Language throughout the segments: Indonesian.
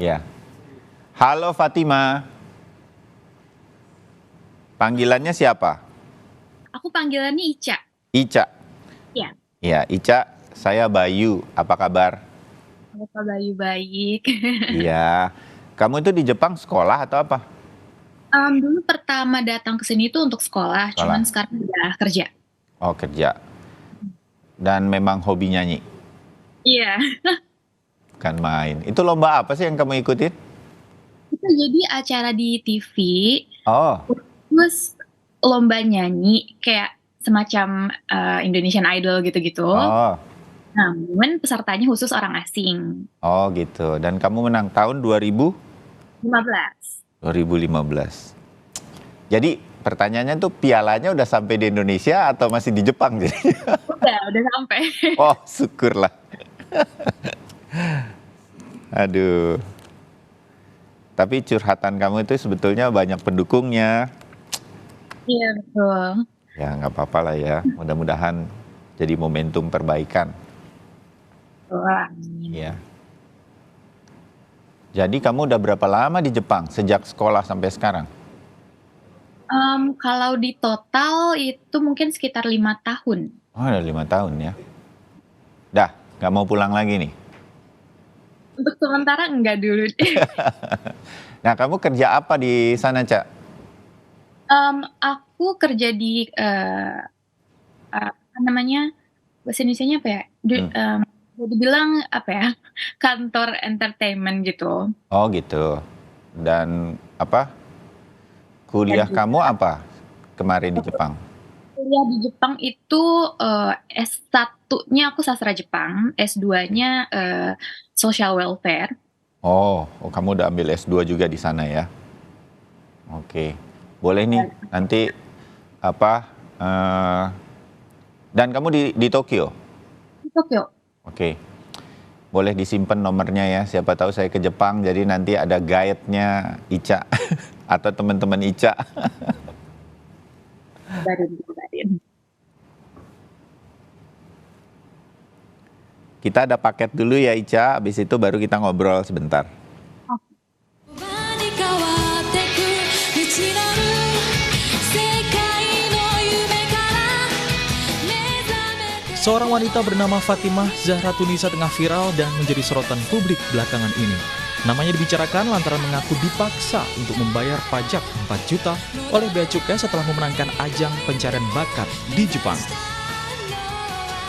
Ya. Halo Fatima, panggilannya siapa? Aku panggilannya Ica. Ica. Ya, Ya, Ica, saya Bayu. Apa kabar? Bapak Bayu baik. Iya. Kamu itu di Jepang sekolah atau apa? Dulu pertama datang ke sini tuh untuk sekolah, cuman Sekolah. sekarang udah kerja. Oh, kerja. Dan memang hobi nyanyi, Iya. kan main. Itu lomba apa sih yang kamu ikutin? Itu jadi acara di TV, Oh, terus lomba nyanyi kayak semacam Indonesian Idol gitu-gitu. oh, Namun pesertanya khusus orang asing. oh gitu. Dan kamu menang tahun 15. 2015. Jadi pertanyaannya tuh pialanya udah sampai di Indonesia atau masih di Jepang jadi? Udah sampai. Oh, syukurlah. Aduh. Tapi curhatan kamu itu sebetulnya banyak pendukungnya. Iya, betul. Ya nggak apa-apa lah ya. Mudah-mudahan jadi momentum perbaikan. Betul, amin. Ya. Jadi kamu udah berapa lama di Jepang? Sejak sekolah sampai sekarang? Kalau di total itu mungkin sekitar 5 tahun. Oh, udah 5 tahun ya. Dah, nggak mau pulang lagi nih. Untuk sementara enggak dulu deh. Nah, kamu kerja apa di sana, Cak? Aku kerja di apa namanya, bahasa Indonesianya apa ya? Hmm. Boleh dibilang apa ya? Kantor entertainment gitu. Oh gitu. Dan apa? Dan Kuliah kamu juga apa kemarin di Jepang? kuliah di Jepang itu S1-nya aku sastra Jepang, S2-nya social welfare. Oh, kamu udah ambil S2 juga di sana ya? Oke, boleh nih nanti apa? Dan kamu di Tokyo? Di Tokyo. Oke, boleh disimpan nomornya ya. Siapa tahu saya ke Jepang, jadi nanti ada guide-nya Ica atau teman-teman Ica. Kabarin. Kita ada paket dulu ya Ica, habis itu baru kita ngobrol sebentar. Oke. Seorang wanita bernama Fatimah Zahra Tunisa tengah viral dan menjadi sorotan publik belakangan ini. Namanya dibicarakan lantaran mengaku dipaksa untuk membayar pajak 4 juta oleh Bea Cukai setelah memenangkan ajang pencarian bakat di Jepang.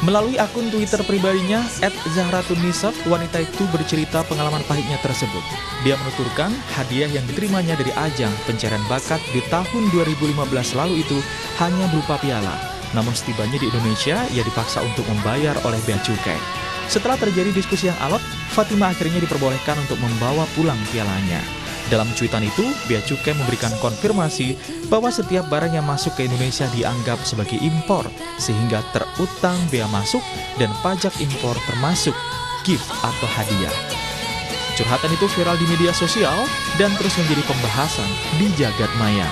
Melalui akun Twitter pribadinya, @zahratunisa, wanita itu bercerita pengalaman pahitnya tersebut. Dia menuturkan hadiah yang diterimanya dari ajang pencarian bakat di tahun 2015 lalu itu hanya berupa piala. Namun setibanya di Indonesia, ia dipaksa untuk membayar oleh Bea Cukai. Setelah terjadi diskusi yang alot, Fatimah akhirnya diperbolehkan untuk membawa pulang pialanya. Dalam cuitan itu, Bea Cukai memberikan konfirmasi bahwa setiap barang yang masuk ke Indonesia dianggap sebagai impor, sehingga terutang bea masuk dan pajak impor termasuk gift atau hadiah. Curhatan itu viral di media sosial dan terus menjadi pembahasan di jagat maya.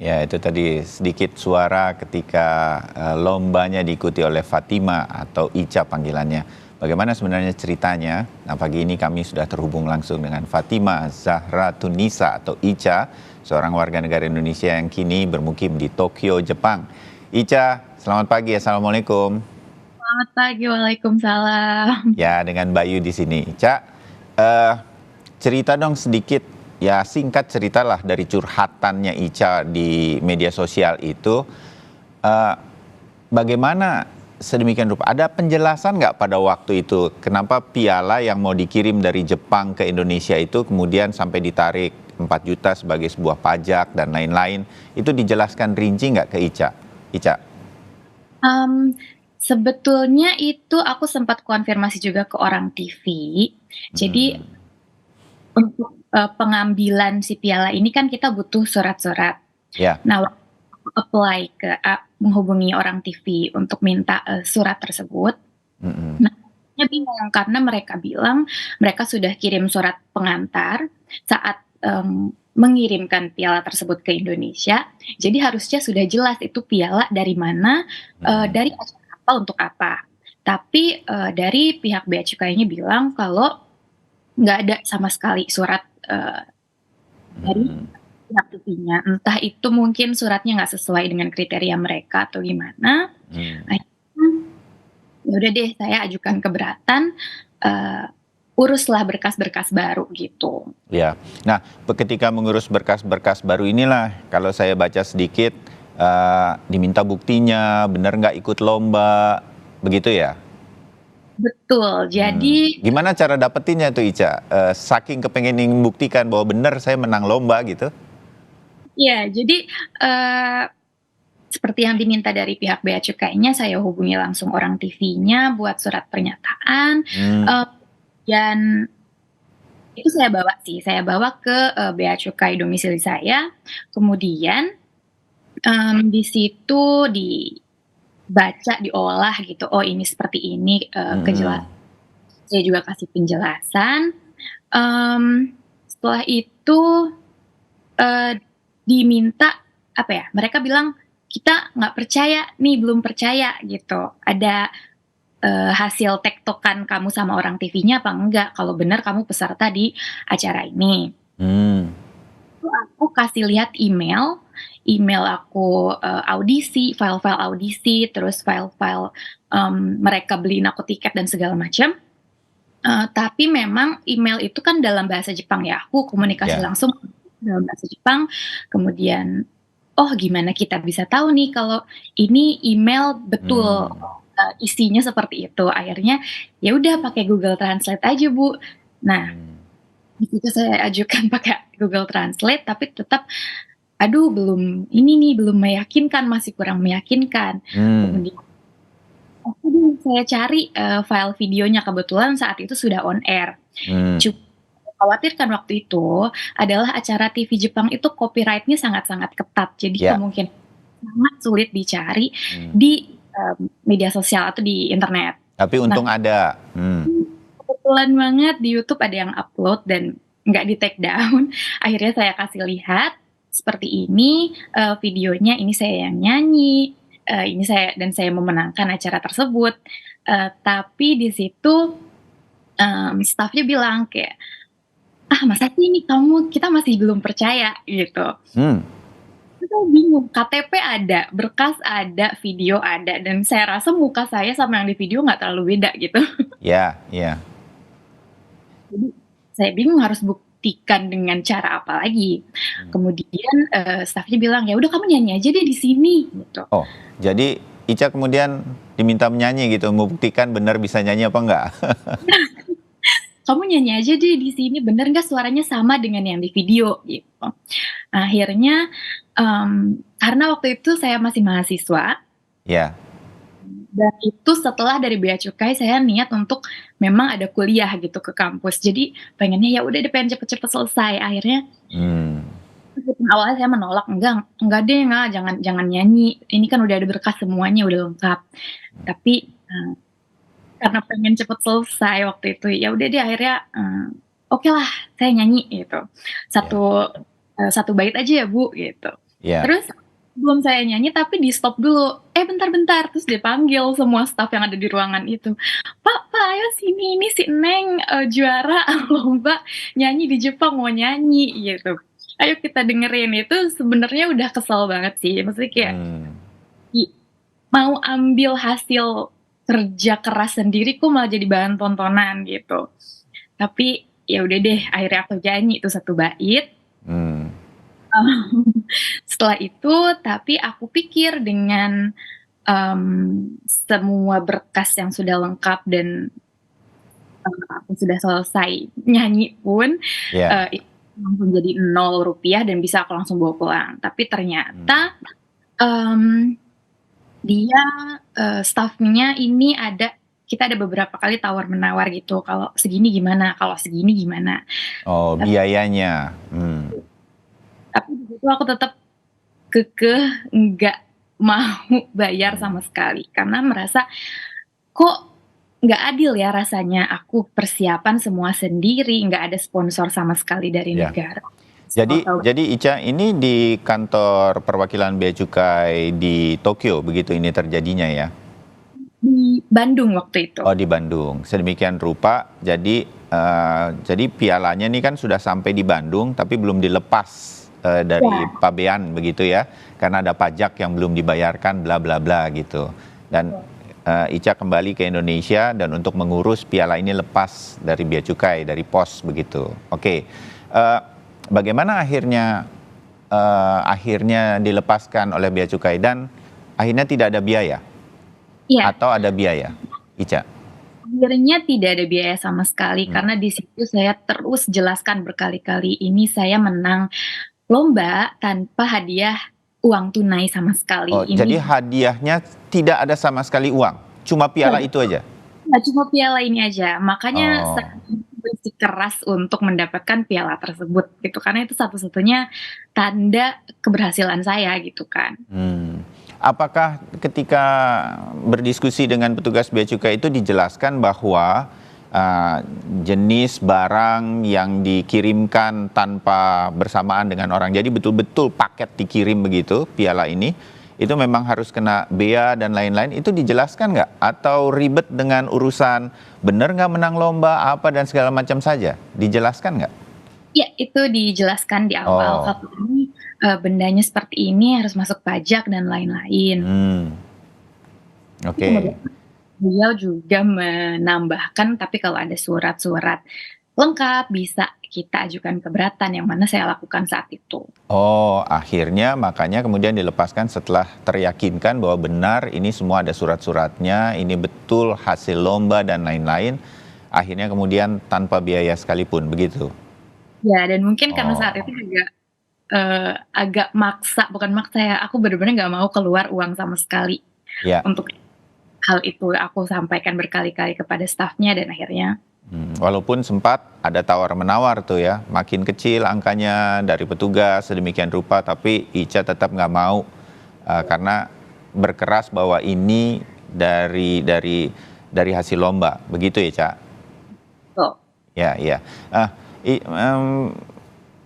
Ya, itu tadi sedikit suara ketika lombanya diikuti oleh Fatima atau Ica panggilannya. Bagaimana sebenarnya ceritanya? Nah, pagi ini kami sudah terhubung langsung dengan Fatima Zahra Tunisa atau Ica, seorang warga negara Indonesia yang kini bermukim di Tokyo, Jepang. Ica, selamat pagi. Assalamualaikum. Selamat pagi, waalaikumsalam. Ya, dengan Bayu di sini. Ica, eh, cerita dong sedikit. Ya singkat ceritalah dari curhatannya Ica di media sosial itu, bagaimana sedemikian rupa? Ada penjelasan nggak pada waktu itu kenapa piala yang mau dikirim dari Jepang ke Indonesia itu kemudian sampai ditarik 4 juta sebagai sebuah pajak dan lain-lain? Itu dijelaskan rinci nggak ke Ica? Ica? Sebetulnya itu aku sempat konfirmasi juga ke orang TV. Jadi untuk pengambilan si piala ini kan kita butuh surat-surat. Ya. Nah, waktu aku apply ke menghubungi orang TV untuk minta surat tersebut. Nah, dia bingung karena mereka bilang mereka sudah kirim surat pengantar saat mengirimkan piala tersebut ke Indonesia, jadi harusnya sudah jelas itu piala dari mana, dari acara apa untuk apa. Tapi dari pihak bea cukainya bilang kalau nggak ada sama sekali surat dari pihak TV-nya. Entah itu mungkin suratnya nggak sesuai dengan kriteria mereka atau gimana. Akhirnya, ya udah deh saya ajukan keberatan, uruslah berkas-berkas baru gitu. Ya, nah ketika mengurus berkas-berkas baru inilah kalau saya baca sedikit diminta buktinya, benar nggak ikut lomba, begitu ya? Betul, jadi Gimana cara dapetinnya tuh Ica? Saking kepengen membuktikan bahwa benar saya menang lomba gitu? ya jadi seperti yang diminta dari pihak bea cukainya, saya hubungi langsung orang TV-nya buat surat pernyataan, dan itu saya bawa ke bea cukai domisili saya, kemudian di situ dibaca, diolah gitu, oh ini seperti ini kejelasan. Saya juga kasih penjelasan. Setelah itu diminta apa ya? Mereka bilang kita nggak percaya nih, belum percaya gitu. Ada hasil tektokan kamu sama orang TV-nya apa enggak? Kalau benar kamu peserta di acara ini. Itu aku kasih lihat email aku audisi, file-file audisi, terus file-file mereka beliin aku tiket dan segala macam. Tapi memang email itu kan dalam bahasa Jepang ya. Aku komunikasi langsung dalam bahasa Jepang. Kemudian, oh gimana kita bisa tahu nih kalau ini email betul isinya seperti itu. Akhirnya ya udah pakai Google Translate aja Bu. Nah, di situ saya ajukan pakai Google Translate, tapi tetap belum meyakinkan, masih kurang meyakinkan. Kemudian saya cari file videonya, kebetulan saat itu sudah on air. Khawatirkan waktu itu adalah acara TV Jepang itu copyright-nya sangat-sangat ketat, jadi kemungkinan sangat sulit dicari di media sosial atau di internet. Tapi untung ada. Kebetulan banget di YouTube ada yang upload dan nggak di take down. Akhirnya saya kasih lihat seperti ini videonya, ini saya yang nyanyi, ini saya memenangkan acara tersebut. Tapi di situ staffnya bilang kayak, masa sih ini kita masih belum percaya gitu. Saya bingung, KTP ada, berkas ada, video ada, dan saya rasa muka saya sama yang di video nggak terlalu beda gitu. Ya. Jadi saya bingung harus buktikan dengan cara apa lagi. Kemudian staffnya bilang, ya udah kamu nyanyi aja deh di sini gitu. Oh, jadi Ica kemudian diminta menyanyi gitu, membuktikan benar bisa nyanyi apa enggak? Kamu nyanyi aja deh di sini, bener nggak suaranya sama dengan yang di video gitu. Akhirnya karena waktu itu saya masih mahasiswa, dan itu setelah dari bea cukai saya niat untuk memang ada kuliah gitu ke kampus, jadi pengennya ya udah pengen cepet-cepet selesai. Akhirnya awalnya saya menolak, enggak deh, jangan nyanyi, ini kan udah ada berkas semuanya, udah lengkap. Tapi karena pengen cepet selesai waktu itu, ya udah deh akhirnya oke lah saya nyanyi gitu, satu bait aja ya Bu gitu. Terus belum saya nyanyi tapi di stop dulu, bentar, terus dipanggil semua staff yang ada di ruangan itu, Pak ayo sini, ini si Neng juara lomba nyanyi di Jepang, mau nyanyi gitu, ayo kita dengerin. Itu sebenarnya udah kesel banget sih, maksudnya kayak mau ambil hasil kerja keras sendiri kok malah jadi bahan tontonan gitu. Tapi ya udah deh, akhirnya aku nyanyi itu satu bait. Setelah itu, tapi aku pikir dengan semua berkas yang sudah lengkap dan aku sudah selesai nyanyi pun, itu langsung jadi Rp0 dan bisa aku langsung bawa pulang. Tapi ternyata dia staffnya ini kita ada beberapa kali tawar-menawar gitu, kalau segini gimana, kalau segini gimana. Oh, biayanya. Tapi di situ aku tetap kekeh nggak mau bayar sama sekali, karena merasa kok nggak adil ya rasanya, aku persiapan semua sendiri, nggak ada sponsor sama sekali dari negara. Jadi Ica, ini di kantor perwakilan Bea Cukai di Tokyo begitu ini terjadinya ya? Di Bandung waktu itu. Oh, di Bandung. Sedemikian rupa. Jadi pialanya ini kan sudah sampai di Bandung tapi belum dilepas dari pabean begitu ya, karena ada pajak yang belum dibayarkan bla bla bla gitu. Dan Ica kembali ke Indonesia dan untuk mengurus piala ini lepas dari Bea Cukai, dari pos begitu. Oke. Bagaimana akhirnya dilepaskan oleh Bea Cukai dan akhirnya tidak ada biaya? Iya. Atau ada biaya, Ica? Akhirnya tidak ada biaya sama sekali karena di situ saya terus jelaskan berkali-kali, ini saya menang lomba tanpa hadiah uang tunai sama sekali. Oh, jadi hadiahnya tidak ada sama sekali uang, cuma piala itu aja? Nah, cuma piala ini aja, makanya saya bersikeras untuk mendapatkan piala tersebut gitu, karena itu satu-satunya tanda keberhasilan saya gitu kan. Apakah ketika berdiskusi dengan petugas Bea Cukai itu dijelaskan bahwa jenis barang yang dikirimkan tanpa bersamaan dengan orang, jadi betul-betul paket dikirim begitu, piala ini, itu memang harus kena bea dan lain-lain, itu dijelaskan nggak? Atau ribet dengan urusan benar nggak menang lomba, apa dan segala macam saja? Dijelaskan nggak? Ya, itu dijelaskan di awal. Kalau ini bendanya seperti ini harus masuk pajak dan lain-lain. Oke. Beliau juga menambahkan, tapi kalau ada surat-surat lengkap bisa kita ajukan keberatan, yang mana saya lakukan saat itu. Oh, akhirnya makanya kemudian dilepaskan setelah teryakinkan bahwa benar ini semua ada surat-suratnya, ini betul hasil lomba dan lain-lain. Akhirnya kemudian tanpa biaya sekalipun, begitu? Ya, dan mungkin karena saat itu juga agak maksa, bukan maksa ya, aku benar-benar nggak mau keluar uang sama sekali untuk hal itu. Aku sampaikan berkali-kali kepada stafnya dan akhirnya walaupun sempat ada tawar-menawar tuh ya, makin kecil angkanya dari petugas sedemikian rupa, tapi Ica tetap nggak mau karena berkeras bahwa ini dari hasil lomba, begitu ya, Ca? Betul. Ya.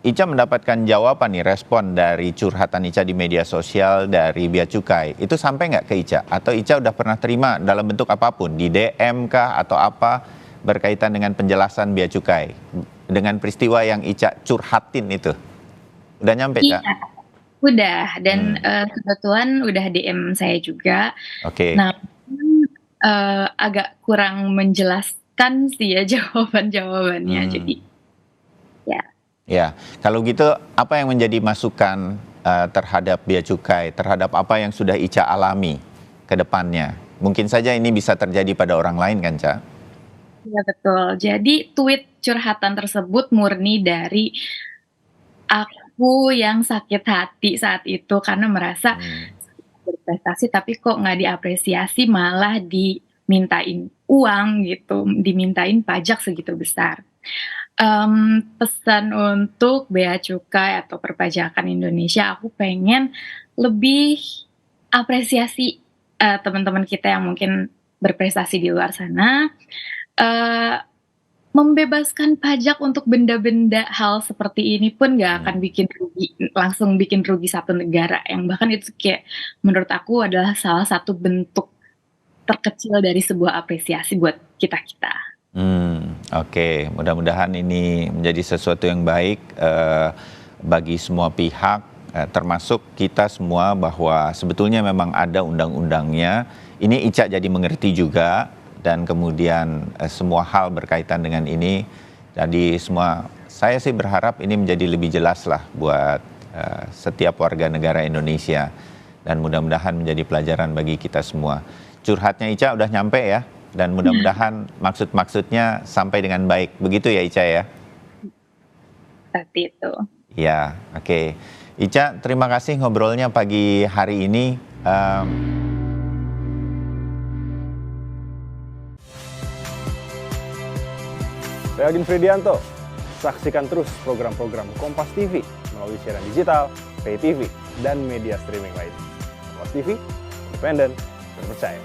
Ica mendapatkan jawaban nih, respon dari curhatan Ica di media sosial dari Bea Cukai. Itu sampai nggak ke Ica? Atau Ica udah pernah terima dalam bentuk apapun? Di DM kah atau apa berkaitan dengan penjelasan Bea Cukai? Dengan peristiwa yang Ica curhatin itu? Udah nyampe, Ca? Iya, udah. Dan kebetulan udah DM saya juga. Oke. Nah, agak kurang menjelaskan sih ya jawabannya. Jadi ya, kalau gitu apa yang menjadi masukan terhadap Bea Cukai, terhadap apa yang sudah Ica alami ke depannya? Mungkin saja ini bisa terjadi pada orang lain kan, Ca? Iya, betul. Jadi tweet curhatan tersebut murni dari aku yang sakit hati saat itu karena merasa berprestasi tapi kok nggak diapresiasi, malah dimintain uang gitu, dimintain pajak segitu besar. Pesan untuk Bea Cukai atau perpajakan Indonesia, aku pengen lebih apresiasi teman-teman kita yang mungkin berprestasi di luar sana, membebaskan pajak untuk benda-benda hal seperti ini pun nggak akan langsung bikin rugi satu negara, yang bahkan itu kayak menurut aku adalah salah satu bentuk terkecil dari sebuah apresiasi buat kita-kita. Oke, mudah-mudahan ini menjadi sesuatu yang baik bagi semua pihak, termasuk kita semua, bahwa sebetulnya memang ada undang-undangnya. Ini Ica jadi mengerti juga, dan kemudian semua hal berkaitan dengan ini. Jadi saya sih berharap ini menjadi lebih jelas lah buat setiap warga negara Indonesia, dan mudah-mudahan menjadi pelajaran bagi kita semua. Curhatnya Ica udah nyampe ya, dan mudah-mudahan maksud-maksudnya sampai dengan baik. Begitu ya, Ica ya? Seperti itu. Ya, oke. Ica, terima kasih ngobrolnya pagi hari ini. Saya Agin Fridianto. Saksikan terus program-program Kompas TV melalui siaran digital, pay TV, dan media streaming lainnya. Kompas TV, independen, terpercaya.